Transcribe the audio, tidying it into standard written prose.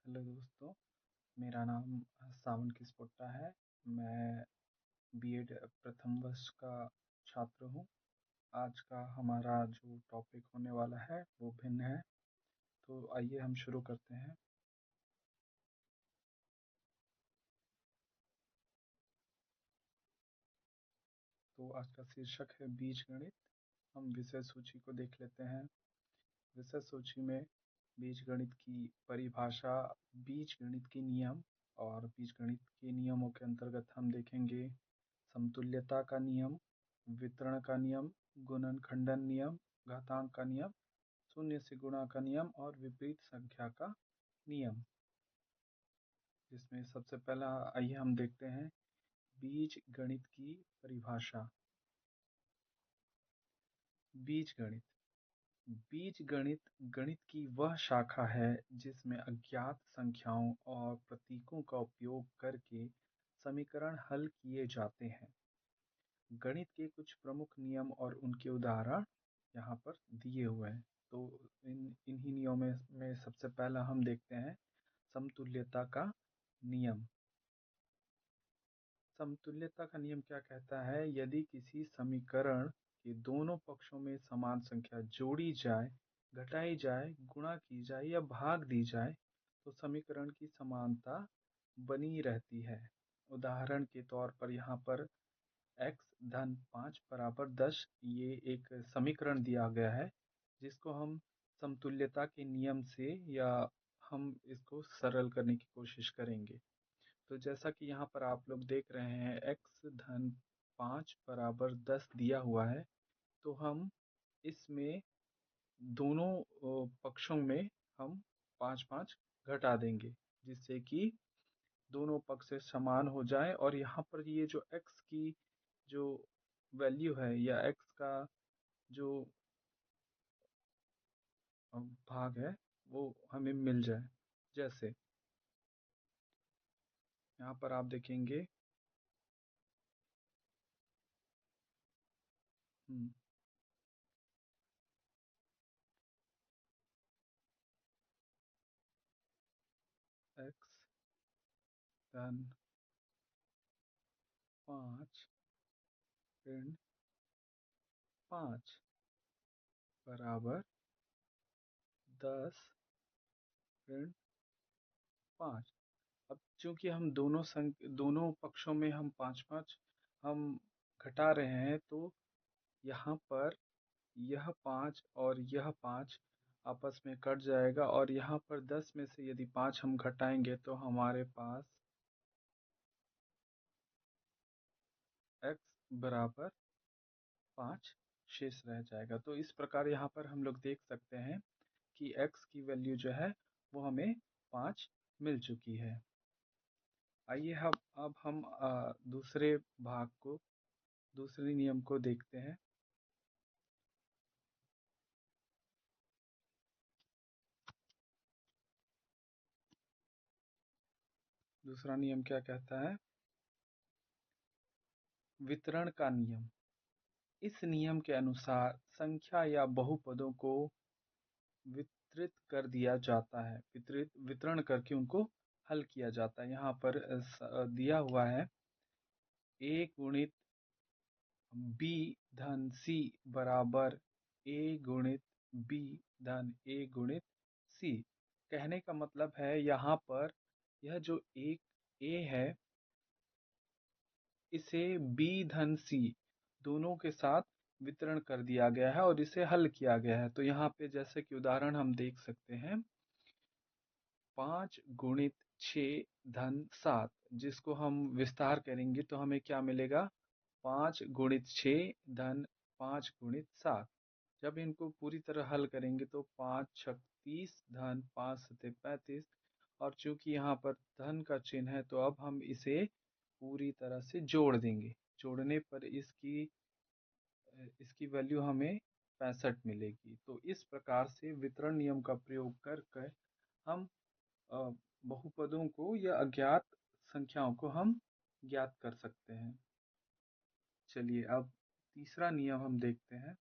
Hello दोस्तों, मेरा नाम सावन किस्पोट्टा है। मैं बीएड प्रथम वर्ष का छात्र हूँ। आज का हमारा जो टॉपिक होने वाला है वो भिन्न है। तो आइए हम शुरू करते हैं। तो आज का शीर्षक है बीजगणित। हम विषय सूची को देख लेते हैं। विषय सूची में बीजगणित की परिभाषा, बीजगणित के नियम और बीजगणित के नियमों के अंतर्गत हम देखेंगे समतुल्यता का नियम, वितरण का नियम, गुणन खंडन नियम, घातांक का नियम, शून्य से गुणा का नियम और विपरीत संख्या का नियम। जिसमें सबसे पहला आइए हम देखते हैं बीज गणित की परिभाषा। बीज गणित बीज गणित गणित की वह शाखा है जिसमें अज्ञात संख्याओं और प्रतीकों का उपयोग करके समीकरण हल किए जाते हैं। गणित के कुछ प्रमुख नियम और उनके उदाहरण यहाँ पर दिए हुए हैं। तो इन्हीं नियमों में सबसे पहला हम देखते हैं समतुल्यता का नियम। समतुल्यता का नियम क्या कहता है? यदि किसी समीकरण के दोनों पक्षों में समान संख्या जोड़ी जाए, घटाई जाए, गुणा की जाए या भाग दी जाए तो समीकरण की समानता बनी रहती है। उदाहरण के तौर पर यहाँ पर x धन 5 बराबर 10 ये एक समीकरण दिया गया है, जिसको हम समतुल्यता के नियम से या हम इसको सरल करने की कोशिश करेंगे। तो जैसा कि यहाँ पर आप लोग देख रहे हैं x धन 5 बराबर 10 दिया हुआ है, तो हम इसमें दोनों पक्षों में हम 5-5 घटा देंगे, जिससे कि दोनों पक्ष से समान हो जाए। और यहाँ पर ये जो x की जो वैल्यू है या x का जो भाग है वो हमें मिल जाए। जैसे यहाँ पर आप देखेंगे x धन 5 ऋण 5 बराबर 10 ऋण 5। अब चूंकि हम दोनों पक्षों में हम 5-5 हम घटा रहे हैं, तो यहाँ पर यह 5 और यह 5 आपस में कट जाएगा और यहाँ पर 10 में से यदि 5 हम घटाएंगे तो हमारे पास x बराबर 5 शेष रह जाएगा। तो इस प्रकार यहाँ पर हम लोग देख सकते हैं कि x की वैल्यू जो है वो हमें 5 मिल चुकी है। आइए अब हम दूसरे भाग को, दूसरे नियम को देखते हैं। दूसरा नियम क्या कहता है? वितरण का नियम। इस नियम के अनुसार संख्या या बहुपदों को वितरित कर दिया जाता है, वितरण करके उनको हल किया जाता है। यहाँ पर दिया हुआ है a गुणित b धन c बराबर a गुणित b धन a गुणित c। कहने का मतलब है यहाँ पर यह जो एक a है इसे b धन c दोनों के साथ वितरण कर दिया गया है और इसे हल किया गया है। तो यहाँ पे जैसे कि उदाहरण हम देख सकते हैं 5 गुणित 6 धन 7, जिसको हम विस्तार करेंगे तो हमें क्या मिलेगा? 5 गुणित 6 धन 5 गुणित 7। जब इनको पूरी तरह हल करेंगे तो 5 छक 30 धन 5 सते 35। और चूंकि यहाँ पर धन का चिन्ह है तो अब हम इसे पूरी तरह से जोड़ देंगे। जोड़ने पर इसकी वैल्यू हमें 65 मिलेगी। तो इस प्रकार से वितरण नियम का प्रयोग कर हम बहुपदों को या अज्ञात संख्याओं को हम ज्ञात कर सकते हैं। चलिए अब तीसरा नियम हम देखते हैं।